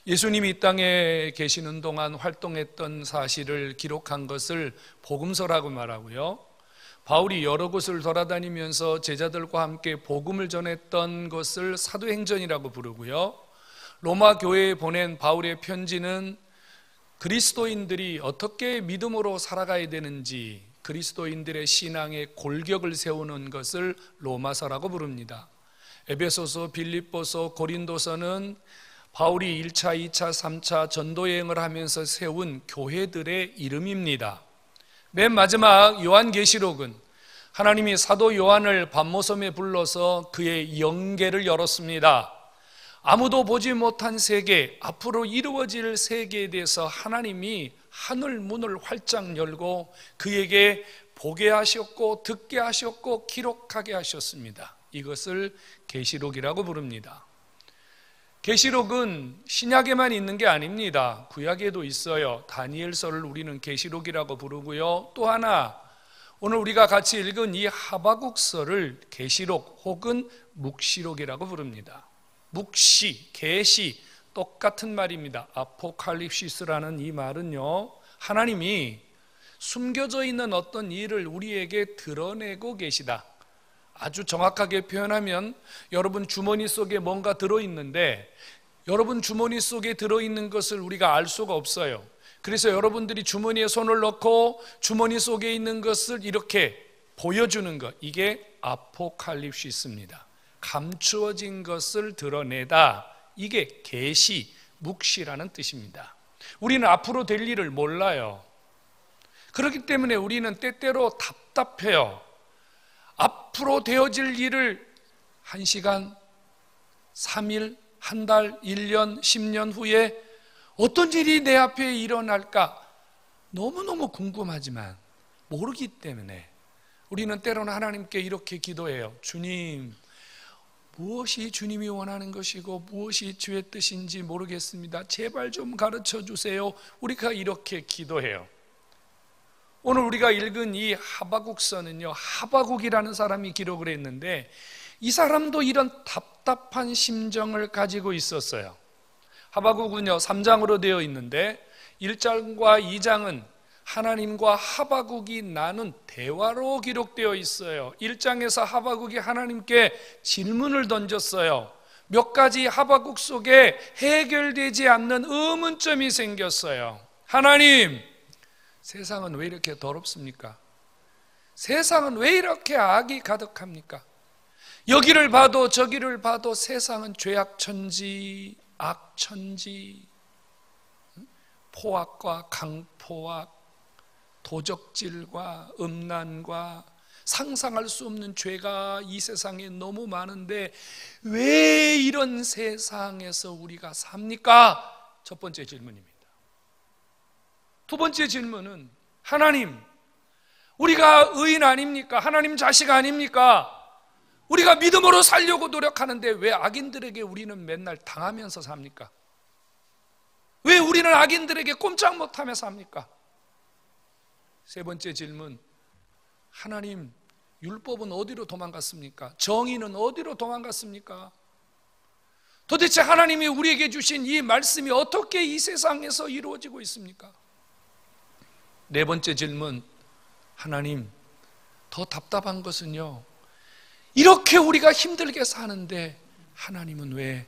예수님이 이 땅에 계시는 동안 활동했던 사실을 기록한 것을 복음서라고 말하고요, 바울이 여러 곳을 돌아다니면서 제자들과 함께 복음을 전했던 것을 사도행전이라고 부르고요, 로마 교회에 보낸 바울의 편지는 그리스도인들이 어떻게 믿음으로 살아가야 되는지, 그리스도인들의 신앙의 골격을 세우는 것을 로마서라고 부릅니다. 에베소서, 빌립보서, 고린도서는 바울이 1차, 2차, 3차 전도여행을 하면서 세운 교회들의 이름입니다. 맨 마지막 요한계시록은 하나님이 사도 요한을 밤모섬에 불러서 그의 영계를 열었습니다. 아무도 보지 못한 세계, 앞으로 이루어질 세계에 대해서 하나님이 하늘 문을 활짝 열고 그에게 보게 하셨고 듣게 하셨고 기록하게 하셨습니다. 이것을 계시록이라고 부릅니다. 계시록은 신약에만 있는 게 아닙니다. 구약에도 있어요. 다니엘서를 우리는 계시록이라고 부르고요, 또 하나 오늘 우리가 같이 읽은 이 하바국서를 계시록 혹은 묵시록이라고 부릅니다. 묵시, 계시 똑같은 말입니다. 아포칼립시스라는 이 말은요, 하나님이 숨겨져 있는 어떤 일을 우리에게 드러내고 계시다. 아주 정확하게 표현하면 여러분 주머니 속에 뭔가 들어있는데 여러분 주머니 속에 들어있는 것을 우리가 알 수가 없어요. 그래서 여러분들이 주머니에 손을 넣고 주머니 속에 있는 것을 이렇게 보여주는 것, 이게 아포칼립시스입니다. 감추어진 것을 드러내다, 이게 계시, 묵시라는 뜻입니다. 우리는 앞으로 될 일을 몰라요. 그렇기 때문에 우리는 때때로 답답해요. 앞으로 되어질 일을 1시간, 3일, 한 달, 1년, 10년 후에 어떤 일이 내 앞에 일어날까 너무너무 궁금하지만 모르기 때문에 우리는 때로는 하나님께 이렇게 기도해요. 주님, 무엇이 주님이 원하는 것이고 무엇이 주의 뜻인지 모르겠습니다. 제발 좀 가르쳐 주세요. 우리가 이렇게 기도해요. 오늘 우리가 읽은 이 하바국서는요, 하바국이라는 사람이 기록을 했는데 이 사람도 이런 답답한 심정을 가지고 있었어요. 하바국은요 3장으로 되어 있는데 1장과 2장은 하나님과 하바국이 나눈 대화로 기록되어 있어요. 1장에서 하바국이 하나님께 질문을 던졌어요. 몇 가지 하바국 속에 해결되지 않는 의문점이 생겼어요. 하나님, 세상은 왜 이렇게 더럽습니까? 세상은 왜 이렇게 악이 가득합니까? 여기를 봐도 저기를 봐도 세상은 죄악천지, 악천지, 포악과 강포악, 도적질과 음란과 상상할 수 없는 죄가 이 세상에 너무 많은데 왜 이런 세상에서 우리가 삽니까? 첫 번째 질문입니다. 두 번째 질문은, 하나님, 우리가 의인 아닙니까? 하나님 자식 아닙니까? 우리가 믿음으로 살려고 노력하는데 왜 악인들에게 우리는 맨날 당하면서 삽니까? 왜 우리는 악인들에게 꼼짝 못하며 삽니까? 세 번째 질문, 하나님, 율법은 어디로 도망갔습니까? 정의는 어디로 도망갔습니까? 도대체 하나님이 우리에게 주신 이 말씀이 어떻게 이 세상에서 이루어지고 있습니까? 네 번째 질문, 하나님, 더 답답한 것은요, 이렇게 우리가 힘들게 사는데 하나님은 왜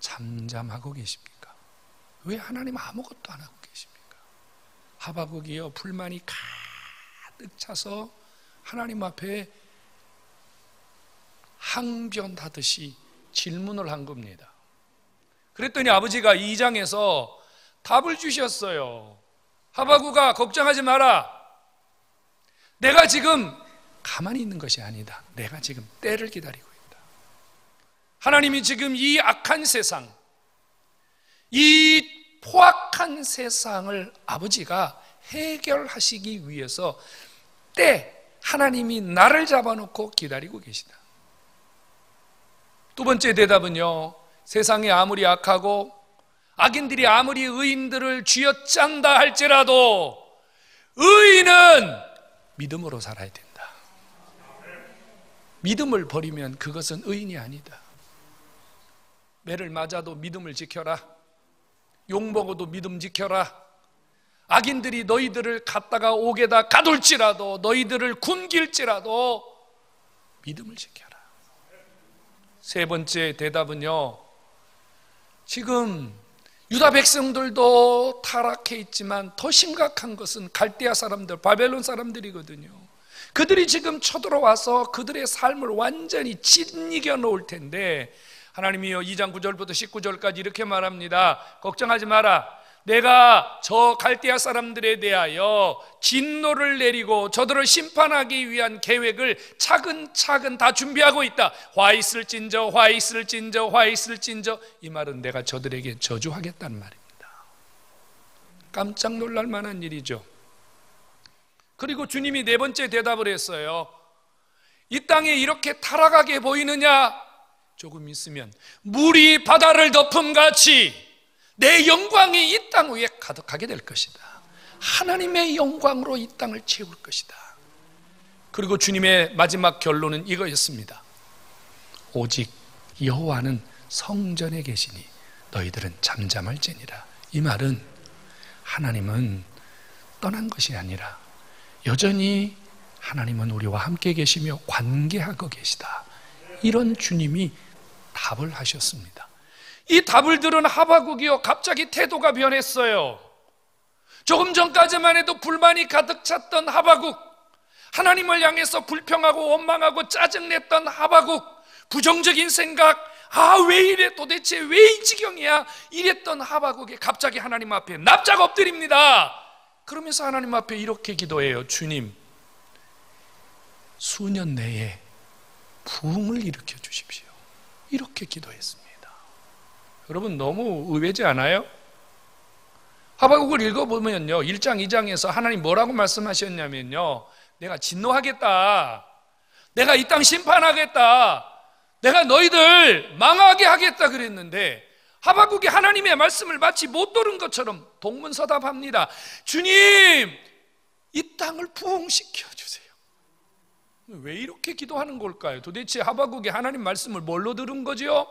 잠잠하고 계십니까? 왜 하나님 아무것도 안 하고 계십니까? 하바국이요, 불만이 가득 차서 하나님 앞에 항변하듯이 질문을 한 겁니다. 그랬더니 아버지가 2장에서 답을 주셨어요. 하바국아, 걱정하지 마라. 내가 지금 가만히 있는 것이 아니다. 내가 지금 때를 기다리고 있다. 하나님이 지금 이 악한 세상, 이 포악한 세상을 아버지가 해결하시기 위해서 하나님이 나를 잡아놓고 기다리고 계시다. 두 번째 대답은요, 세상이 아무리 악하고 악인들이 아무리 의인들을 쥐어짠다 할지라도 의인은 믿음으로 살아야 된다. 믿음을 버리면 그것은 의인이 아니다. 매를 맞아도 믿음을 지켜라. 욕먹어도 믿음 지켜라. 악인들이 너희들을 갔다가 옥에다 가둘지라도, 너희들을 굶길지라도 믿음을 지켜라. 세 번째 대답은요, 지금 유다 백성들도 타락해 있지만 더 심각한 것은 갈대아 사람들, 바벨론 사람들이거든요. 그들이 지금 쳐들어와서 그들의 삶을 완전히 짓이겨 놓을 텐데, 하나님이요 2장 9절부터 19절까지 이렇게 말합니다. 걱정하지 마라. 내가 저 갈대아 사람들에 대하여 진노를 내리고 저들을 심판하기 위한 계획을 차근차근 다 준비하고 있다. 화 있을진저, 화 있을진저, 화 있을진저. 이 말은 내가 저들에게 저주하겠다는 말입니다. 깜짝 놀랄 만한 일이죠. 그리고 주님이 네 번째 대답을 했어요. 이 땅에 이렇게 타락하게 보이느냐? 조금 있으면 물이 바다를 덮음같이 내 영광이 이 땅 위에 가득하게 될 것이다. 하나님의 영광으로 이 땅을 채울 것이다. 그리고 주님의 마지막 결론은 이거였습니다. 오직 여호와는 성전에 계시니 너희들은 잠잠할지니라. 이 말은 하나님은 떠난 것이 아니라 여전히 하나님은 우리와 함께 계시며 관계하고 계시다. 이런 주님이 답을 하셨습니다. 이 답을 들은 하박국이요 갑자기 태도가 변했어요. 조금 전까지만 해도 불만이 가득 찼던 하박국, 하나님을 향해서 불평하고 원망하고 짜증냈던 하박국, 부정적인 생각, 왜 이래, 도대체 왜 이 지경이야, 이랬던 하박국이 갑자기 하나님 앞에 납작 엎드립니다. 그러면서 하나님 앞에 이렇게 기도해요. 주님, 수년 내에 부흥을 일으켜 주십시오. 이렇게 기도했습니다. 여러분, 너무 의외지 않아요? 하박국을 읽어보면요 1장 2장에서 하나님 뭐라고 말씀하셨냐면요, 내가 진노하겠다, 내가 이 땅 심판하겠다, 내가 너희들 망하게 하겠다 그랬는데, 하박국이 하나님의 말씀을 마치 못 들은 것처럼 동문서답합니다. 주님, 이 땅을 부흥시켜 주세요. 왜 이렇게 기도하는 걸까요? 도대체 하박국이 하나님 말씀을 뭘로 들은 거죠?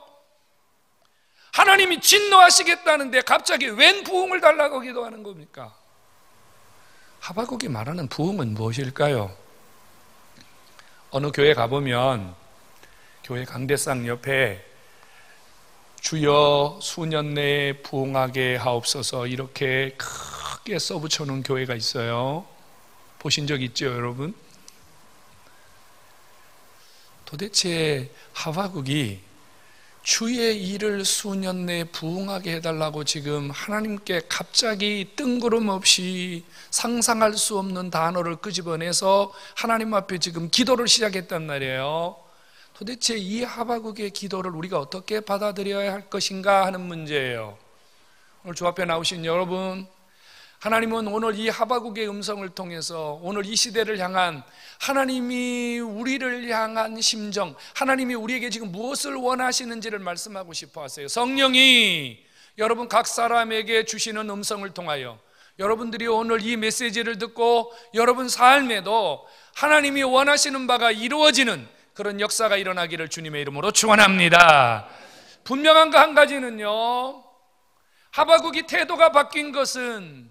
하나님이 진노하시겠다는데 갑자기 웬 부흥을 달라고 기도하는 겁니까? 하박국이 말하는 부흥은 무엇일까요? 어느 교회 가보면 교회 강대상 옆에 주여 수년 내에 부흥하게 하옵소서 이렇게 크게 써붙여 놓은 교회가 있어요. 보신 적 있죠, 여러분? 도대체 하박국이 주의 일을 수년 내에 부흥하게 해달라고 지금 하나님께 갑자기 뜬구름없이 상상할 수 없는 단어를 끄집어내서 하나님 앞에 지금 기도를 시작했단 말이에요. 도대체 이 하박국의 기도를 우리가 어떻게 받아들여야 할 것인가 하는 문제예요. 오늘 주 앞에 나오신 여러분, 하나님은 오늘 이 하박국의 음성을 통해서 오늘 이 시대를 향한 하나님이 우리를 향한 심정, 하나님이 우리에게 지금 무엇을 원하시는지를 말씀하고 싶어 하세요. 성령이 여러분 각 사람에게 주시는 음성을 통하여 여러분들이 오늘 이 메시지를 듣고 여러분 삶에도 하나님이 원하시는 바가 이루어지는 그런 역사가 일어나기를 주님의 이름으로 축원합니다. 분명한 거 한 가지는요, 하박국이 태도가 바뀐 것은,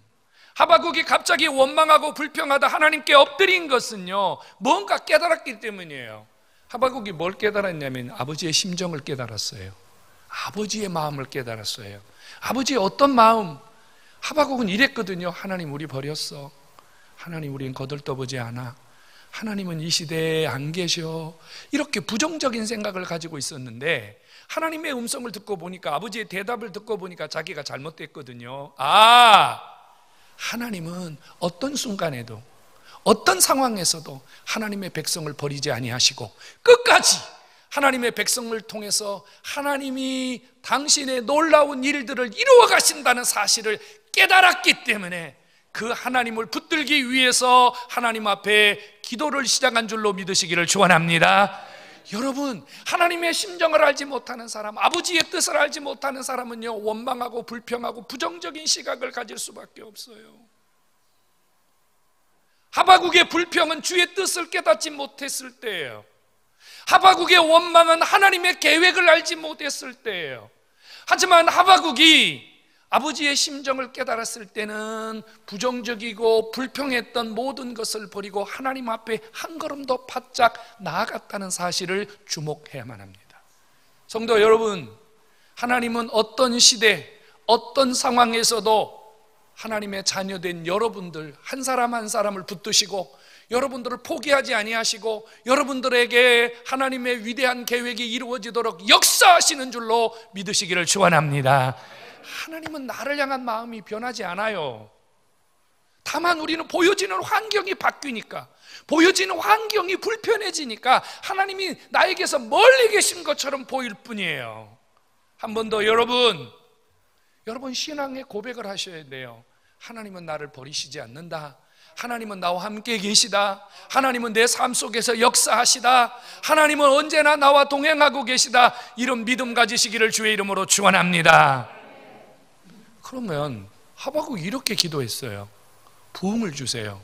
하박국이 갑자기 원망하고 불평하다 하나님께 엎드린 것은요, 뭔가 깨달았기 때문이에요. 하박국이 뭘 깨달았냐면 아버지의 심정을 깨달았어요. 아버지의 마음을 깨달았어요. 아버지의 어떤 마음? 하박국은 이랬거든요. 하나님, 우리 버렸어. 하나님, 우린 거들떠보지 않아. 하나님은 이 시대에 안 계셔. 이렇게 부정적인 생각을 가지고 있었는데 하나님의 음성을 듣고 보니까, 아버지의 대답을 듣고 보니까 자기가 잘못됐거든요. 하나님은 어떤 순간에도 어떤 상황에서도 하나님의 백성을 버리지 아니하시고 끝까지 하나님의 백성을 통해서 하나님이 당신의 놀라운 일들을 이루어 가신다는 사실을 깨달았기 때문에 그 하나님을 붙들기 위해서 하나님 앞에 기도를 시작한 줄로 믿으시기를 축원합니다. 여러분, 하나님의 심정을 알지 못하는 사람, 아버지의 뜻을 알지 못하는 사람은요, 원망하고 불평하고 부정적인 시각을 가질 수밖에 없어요. 하박국의 불평은 주의 뜻을 깨닫지 못했을 때예요. 하박국의 원망은 하나님의 계획을 알지 못했을 때예요. 하지만 하박국이 아버지의 심정을 깨달았을 때는 부정적이고 불평했던 모든 것을 버리고 하나님 앞에 한 걸음 더 바짝 나아갔다는 사실을 주목해야만 합니다. 성도 여러분, 하나님은 어떤 시대, 어떤 상황에서도 하나님의 자녀된 여러분들 한 사람 한 사람을 붙드시고 여러분들을 포기하지 아니하시고 여러분들에게 하나님의 위대한 계획이 이루어지도록 역사하시는 줄로 믿으시기를 축원합니다. 하나님은 나를 향한 마음이 변하지 않아요. 다만 우리는 보여지는 환경이 바뀌니까, 보여지는 환경이 불편해지니까 하나님이 나에게서 멀리 계신 것처럼 보일 뿐이에요. 한 번 더 여러분 신앙의 고백을 하셔야 돼요. 하나님은 나를 버리시지 않는다. 하나님은 나와 함께 계시다. 하나님은 내 삶 속에서 역사하시다. 하나님은 언제나 나와 동행하고 계시다. 이런 믿음 가지시기를 주의 이름으로 축원합니다. 그러면 하박국이 이렇게 기도했어요. 부흥을 주세요.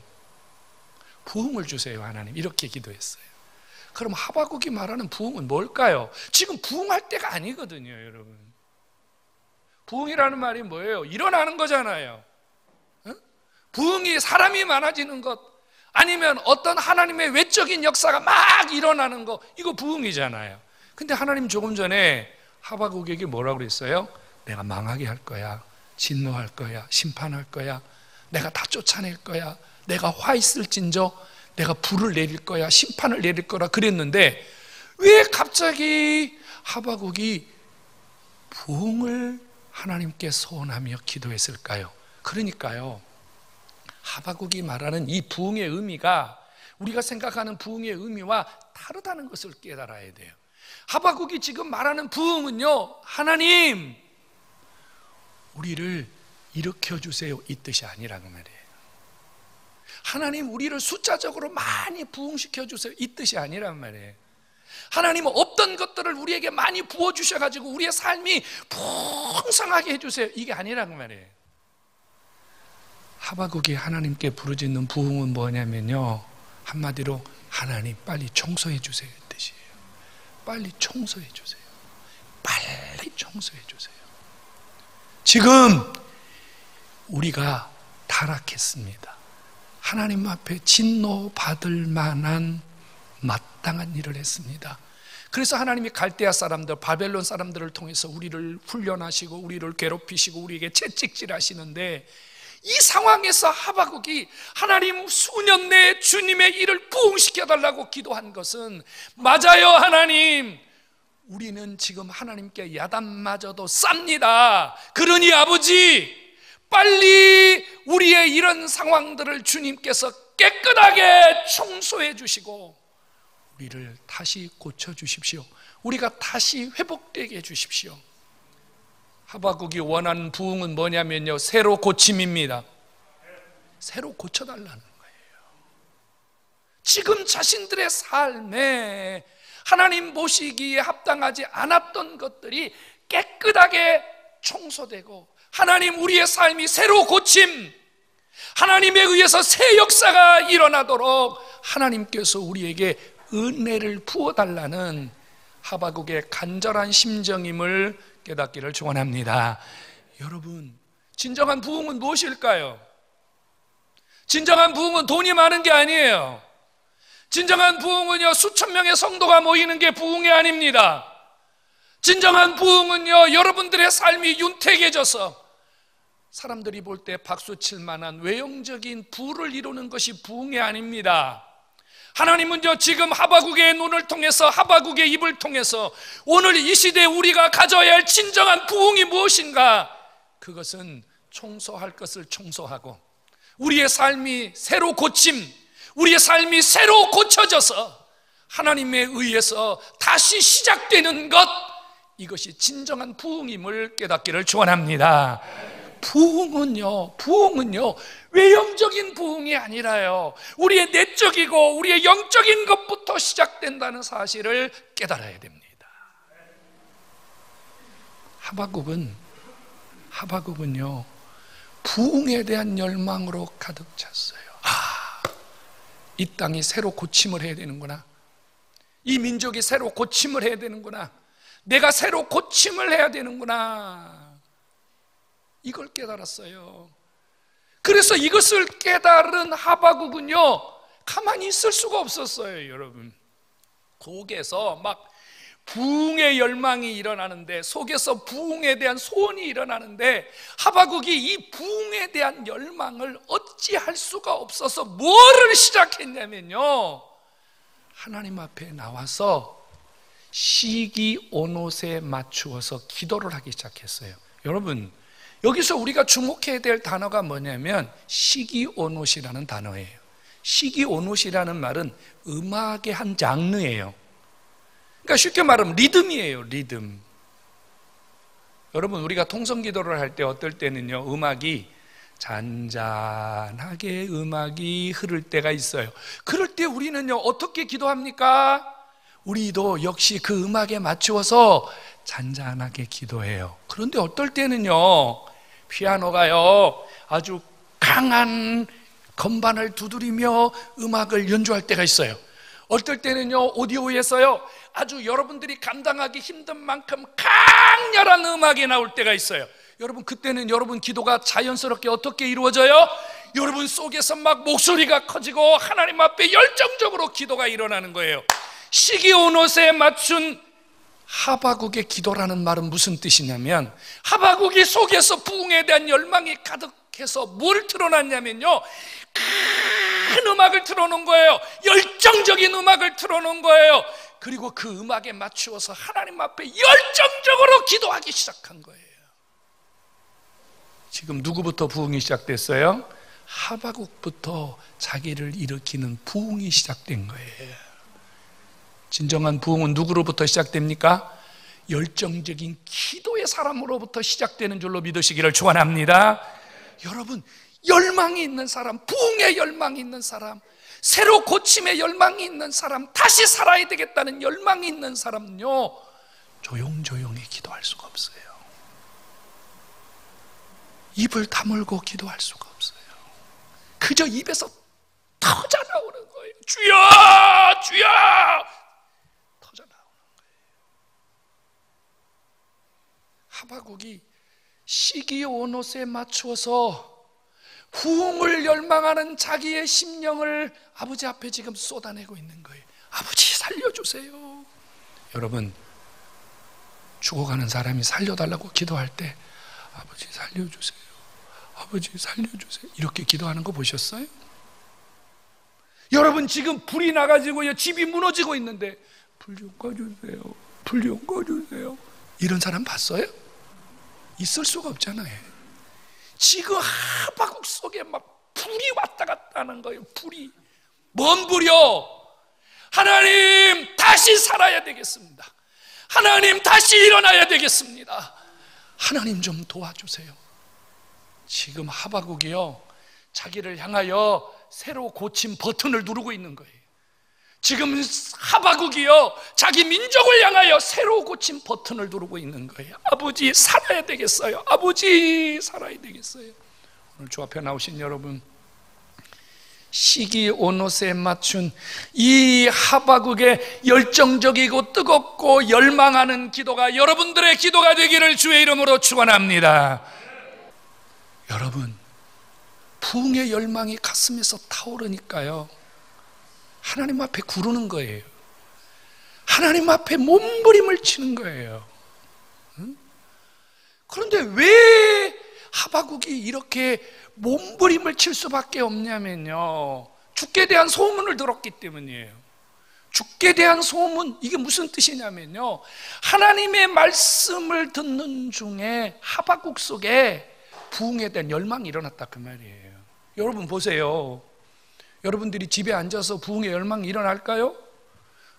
부흥을 주세요, 하나님. 이렇게 기도했어요. 그럼 하박국이 말하는 부흥은 뭘까요? 지금 부흥할 때가 아니거든요, 여러분. 부흥이라는 말이 뭐예요? 일어나는 거잖아요. 부흥이 사람이 많아지는 것, 아니면 어떤 하나님의 외적인 역사가 막 일어나는 것, 이거 부흥이잖아요. 근데 하나님 조금 전에 하박국에게 뭐라고 그랬어요? 내가 망하게 할 거야, 진노할 거야, 심판할 거야, 내가 다 쫓아낼 거야, 내가 화 있을진저 내가 불을 내릴 거야, 심판을 내릴 거라 그랬는데 왜 갑자기 하박국이 부흥을 하나님께 소원하며 기도했을까요? 그러니까요, 하박국이 말하는 이 부흥의 의미가 우리가 생각하는 부흥의 의미와 다르다는 것을 깨달아야 돼요. 하박국이 지금 말하는 부흥은요, 하나님 우리를 일으켜주세요 이 뜻이 아니라는 말이에요. 하나님 우리를 숫자적으로 많이 부흥시켜주세요 이 뜻이 아니란 말이에요. 하나님은 없던 것들을 우리에게 많이 부어주셔가지고 우리의 삶이 풍성하게 해주세요 이게 아니란 말이에요. 하박국이 하나님께 부르짖는 부흥은 뭐냐면요, 한마디로 하나님 빨리 청소해 주세요 이 뜻이에요. 빨리 청소해 주세요. 빨리 청소해 주세요. 지금 우리가 타락했습니다. 하나님 앞에 진노받을 만한 마땅한 일을 했습니다. 그래서 하나님이 갈대아 사람들, 바벨론 사람들을 통해서 우리를 훈련하시고 우리를 괴롭히시고 우리에게 채찍질하시는데, 이 상황에서 하박국이 하나님 수년 내에 주님의 일을 부흥시켜달라고 기도한 것은, 맞아요 하나님, 우리는 지금 하나님께 야단마저도 쌉니다. 그러니 아버지 빨리 우리의 이런 상황들을 주님께서 깨끗하게 청소해 주시고 우리를 다시 고쳐주십시오. 우리가 다시 회복되게 해주십시오. 하박국이 원하는 부흥은 뭐냐면요, 새로 고침입니다. 새로 고쳐달라는 거예요. 지금 자신들의 삶에 하나님 보시기에 합당하지 않았던 것들이 깨끗하게 청소되고, 하나님 우리의 삶이 새로 고침, 하나님에 의해서 새 역사가 일어나도록 하나님께서 우리에게 은혜를 부어달라는 하박국의 간절한 심정임을 깨닫기를 축원합니다. 여러분, 진정한 부흥은 무엇일까요? 진정한 부흥은 돈이 많은 게 아니에요. 진정한 부흥은요, 수천 명의 성도가 모이는 게 부흥이 아닙니다. 진정한 부흥은요, 여러분들의 삶이 윤택해져서 사람들이 볼 때 박수칠 만한 외형적인 부를 이루는 것이 부흥이 아닙니다. 하나님은요, 지금 하박국의 눈을 통해서, 하박국의 입을 통해서 오늘 이 시대에 우리가 가져야 할 진정한 부흥이 무엇인가? 그것은 청소할 것을 청소하고 우리의 삶이 새로 고침, 우리의 삶이 새로 고쳐져서 하나님에 의해서 다시 시작되는 것, 이것이 진정한 부흥임을 깨닫기를 축원합니다. 부흥은요, 외형적인 부흥이 아니라요, 우리의 내적이고 우리의 영적인 것부터 시작된다는 사실을 깨달아야 됩니다. 하박국은요, 부흥에 대한 열망으로 가득 찼어요. 이 땅이 새로 고침을 해야 되는구나. 이 민족이 새로 고침을 해야 되는구나. 내가 새로 고침을 해야 되는구나. 이걸 깨달았어요. 그래서 이것을 깨달은 하바국은요, 가만히 있을 수가 없었어요. 여러분, 속에서 막 부흥의 열망이 일어나는데, 속에서 부흥에 대한 소원이 일어나는데, 하바국이 이 부흥에 대한 열망을 어찌할 수가 없어서 뭐를 시작했냐면요, 하나님 앞에 나와서 시기온옷에 맞추어서 기도를 하기 시작했어요. 여러분, 여기서 우리가 주목해야 될 단어가 뭐냐면 시기온옷이라는 단어예요. 시기온옷이라는 말은 음악의 한 장르예요. 그러니까 쉽게 말하면 리듬이에요. 리듬. 여러분, 우리가 통성기도를 할 때 어떨 때는요, 음악이 잔잔하게 음악이 흐를 때가 있어요. 그럴 때 우리는요, 어떻게 기도합니까? 우리도 역시 그 음악에 맞추어서 잔잔하게 기도해요. 그런데 어떨 때는요, 피아노가요 아주 강한 건반을 두드리며 음악을 연주할 때가 있어요. 어떨 때는요, 오디오에서요 아주 여러분들이 감당하기 힘든 만큼 강렬한 음악이 나올 때가 있어요. 여러분, 그때는 여러분 기도가 자연스럽게 어떻게 이루어져요? 여러분 속에서 막 목소리가 커지고 하나님 앞에 열정적으로 기도가 일어나는 거예요. 시기온옷에 맞춘 하바국의 기도라는 말은 무슨 뜻이냐면, 하바국이 속에서 부흥에 대한 열망이 가득해서 뭘 틀어놨냐면요, 큰 음악을 틀어놓은 거예요. 열정적인 음악을 틀어놓은 거예요. 그리고 그 음악에 맞추어서 하나님 앞에 열정적으로 기도하기 시작한 거예요. 지금 누구부터 부흥이 시작됐어요? 하바국부터 자기를 일으키는 부흥이 시작된 거예요. 진정한 부흥은 누구로부터 시작됩니까? 열정적인 기도의 사람으로부터 시작되는 줄로 믿으시기를 축원합니다. 여러분, 열망이 있는 사람, 부흥의 열망이 있는 사람, 새로 고침의 열망이 있는 사람, 다시 살아야 되겠다는 열망이 있는 사람은요, 조용조용히 기도할 수가 없어요. 입을 다물고 기도할 수가 없어요. 그저 입에서 터져 나오는 거예요. 주여! 주여! 터져 나오는 거예요. 하바국이 시기온옷에 맞추어서 부흥을 열망하는 자기의 심령을 아버지 앞에 지금 쏟아내고 있는 거예요. 아버지 살려주세요. 여러분, 죽어가는 사람이 살려달라고 기도할 때 아버지 살려주세요, 아버지 살려주세요, 이렇게 기도하는 거 보셨어요? 여러분, 지금 불이 나가지고요, 집이 무너지고 있는데 불 좀 꺼주세요, 불 좀 꺼주세요, 이런 사람 봤어요? 있을 수가 없잖아요. 지금 하바국 속에 막 불이 왔다 갔다 하는 거예요. 불이. 뭔 불이요? 하나님 다시 살아야 되겠습니다. 하나님 다시 일어나야 되겠습니다. 하나님 좀 도와주세요. 지금 하바국이요, 자기를 향하여 새로 고침 버튼을 누르고 있는 거예요. 지금 하바국이요, 자기 민족을 향하여 새로 고침 버튼을 누르고 있는 거예요. 아버지 살아야 되겠어요. 아버지 살아야 되겠어요. 오늘 주 앞에 나오신 여러분, 시기온옷에 맞춘 이 하바국의 열정적이고 뜨겁고 열망하는 기도가 여러분들의 기도가 되기를 주의 이름으로 축원합니다. 여러분, 부흥의 열망이 가슴에서 타오르니까요, 하나님 앞에 구르는 거예요. 하나님 앞에 몸부림을 치는 거예요. 그런데 왜 하바국이 이렇게 몸부림을 칠 수밖에 없냐면요, 죽게 대한 소문을 들었기 때문이에요. 죽게 대한 소문, 이게 무슨 뜻이냐면요, 하나님의 말씀을 듣는 중에 하바국 속에 부흥에 대한 열망이 일어났다, 그 말이에요. 여러분 보세요. 여러분들이 집에 앉아서 부흥의 열망이 일어날까요?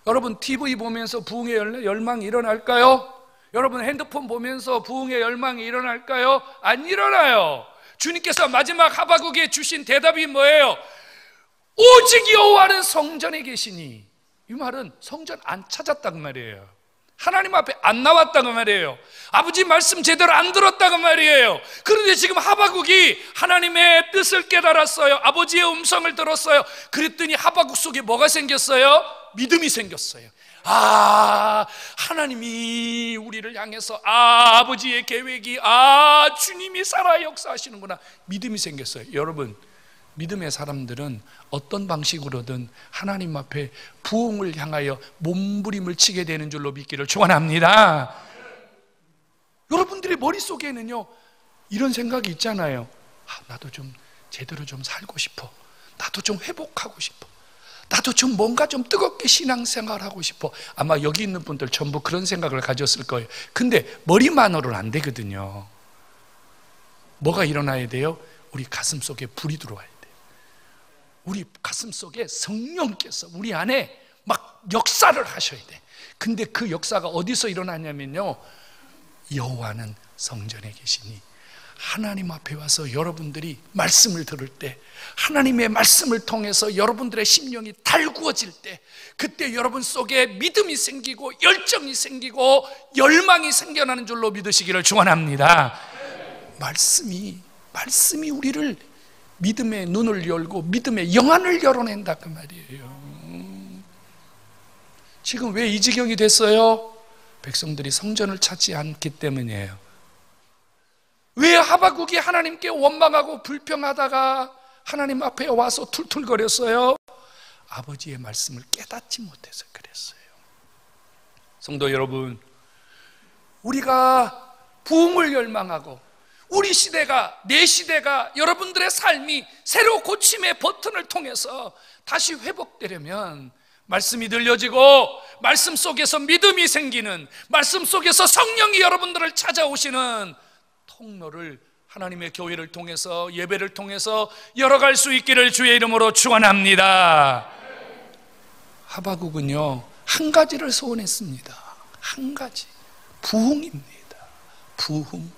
여러분 TV 보면서 부흥의 열망이 일어날까요? 여러분 핸드폰 보면서 부흥의 열망이 일어날까요? 안 일어나요. 주님께서 마지막 하바국에 주신 대답이 뭐예요? 오직 여호와는 성전에 계시니. 이 말은 성전 안 찾았다고 말이에요. 하나님 앞에 안 나왔다고 말이에요. 아버지 말씀 제대로 안 들었다고 말이에요. 그런데 지금 하바국이 하나님의 뜻을 깨달았어요. 아버지의 음성을 들었어요. 그랬더니 하바국 속에 뭐가 생겼어요? 믿음이 생겼어요. 하나님이 우리를 향해서 아버지의 계획이 주님이 살아 역사하시는구나 믿음이 생겼어요. 여러분, 믿음의 사람들은 어떤 방식으로든 하나님 앞에 부흥을 향하여 몸부림을 치게 되는 줄로 믿기를 축원합니다. 여러분들의 머릿속에는요 이런 생각이 있잖아요. 나도 좀 제대로 좀 살고 싶어. 나도 좀 회복하고 싶어. 나도 좀 뭔가 좀 뜨겁게 신앙생활 하고 싶어. 아마 여기 있는 분들 전부 그런 생각을 가졌을 거예요. 근데 머리만으로는 안 되거든요. 뭐가 일어나야 돼요? 우리 가슴 속에 불이 들어와야 돼요. 우리 가슴 속에 성령께서 우리 안에 막 역사를 하셔야 돼. 근데 그 역사가 어디서 일어나냐면요, 여호와는 성전에 계시니 하나님 앞에 와서 여러분들이 말씀을 들을 때, 하나님의 말씀을 통해서 여러분들의 심령이 달구어질 때, 그때 여러분 속에 믿음이 생기고 열정이 생기고 열망이 생겨나는 줄로 믿으시기를 축원합니다. 말씀이 우리를 믿음의 눈을 열고 믿음의 영안을 열어낸다 그 말이에요. 지금 왜 이 지경이 됐어요? 백성들이 성전을 찾지 않기 때문이에요. 왜 하박국이 하나님께 원망하고 불평하다가 하나님 앞에 와서 툴툴거렸어요? 아버지의 말씀을 깨닫지 못해서 그랬어요. 성도 여러분, 우리가 부흥을 열망하고 우리 시대가, 내 시대가, 여러분들의 삶이 새로 고침의 버튼을 통해서 다시 회복되려면 말씀이 들려지고 말씀 속에서 믿음이 생기는, 말씀 속에서 성령이 여러분들을 찾아오시는 통로를 하나님의 교회를 통해서, 예배를 통해서 열어갈 수 있기를 주의 이름으로 축원합니다. 하박국은요 한 가지를 소원했습니다. 한 가지, 부흥입니다. 부흥.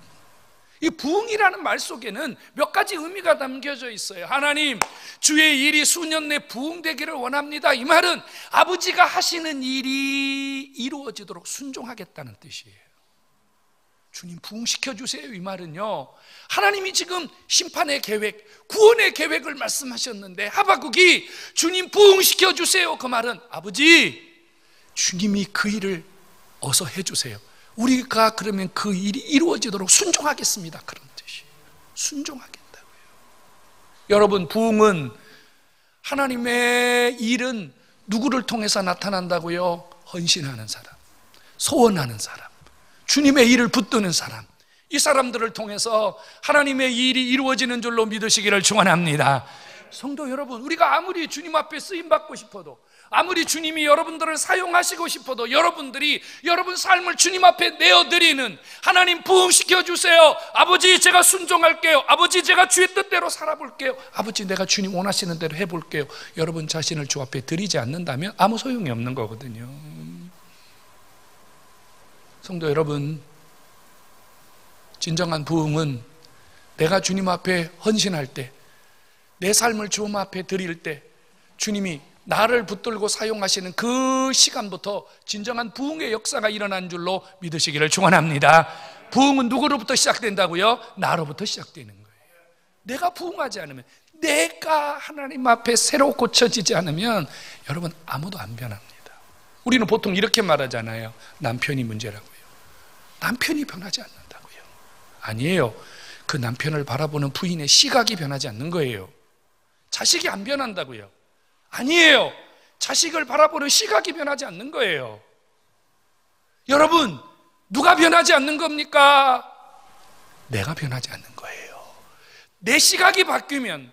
이 부흥이라는 말 속에는 몇 가지 의미가 담겨져 있어요. 하나님, 주의 일이 수년 내 부흥되기를 원합니다. 이 말은 아버지가 하시는 일이 이루어지도록 순종하겠다는 뜻이에요. 주님 부흥시켜 주세요. 이 말은요, 하나님이 지금 심판의 계획, 구원의 계획을 말씀하셨는데 하박국이 주님 부흥시켜 주세요, 그 말은 아버지, 주님이 그 일을 어서 해주세요. 우리가 그러면 그 일이 이루어지도록 순종하겠습니다, 그런 뜻이에요. 순종하겠다고요. 여러분, 부흥은, 하나님의 일은 누구를 통해서 나타난다고요? 헌신하는 사람, 소원하는 사람, 주님의 일을 붙드는 사람, 이 사람들을 통해서 하나님의 일이 이루어지는 줄로 믿으시기를 축원합니다. 성도 여러분, 우리가 아무리 주님 앞에 쓰임받고 싶어도, 아무리 주님이 여러분들을 사용하시고 싶어도, 여러분들이 여러분 삶을 주님 앞에 내어드리는, 하나님 부흥시켜 주세요, 아버지 제가 순종할게요, 아버지 제가 주의 뜻대로 살아볼게요, 아버지 내가 주님 원하시는 대로 해볼게요, 여러분 자신을 주 앞에 드리지 않는다면 아무 소용이 없는 거거든요. 성도 여러분, 진정한 부흥은 내가 주님 앞에 헌신할 때, 내 삶을 주님 앞에 드릴 때 주님이 나를 붙들고 사용하시는 그 시간부터 진정한 부흥의 역사가 일어난 줄로 믿으시기를 축원합니다. 부흥은 누구로부터 시작된다고요? 나로부터 시작되는 거예요. 내가 부흥하지 않으면, 내가 하나님 앞에 새로 고쳐지지 않으면 여러분 아무도 안 변합니다. 우리는 보통 이렇게 말하잖아요. 남편이 문제라고요. 남편이 변하지 않는다고요. 아니에요. 그 남편을 바라보는 부인의 시각이 변하지 않는 거예요. 자식이 안 변한다고요. 아니에요. 자식을 바라보는 시각이 변하지 않는 거예요. 여러분, 누가 변하지 않는 겁니까? 내가 변하지 않는 거예요. 내 시각이 바뀌면,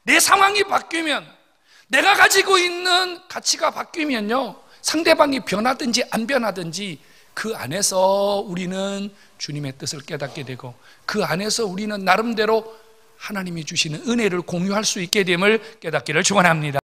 내 상황이 바뀌면, 내가 가지고 있는 가치가 바뀌면요, 상대방이 변하든지 안 변하든지 그 안에서 우리는 주님의 뜻을 깨닫게 되고, 그 안에서 우리는 나름대로 하나님이 주시는 은혜를 공유할 수 있게 됨을 깨닫기를 축원합니다.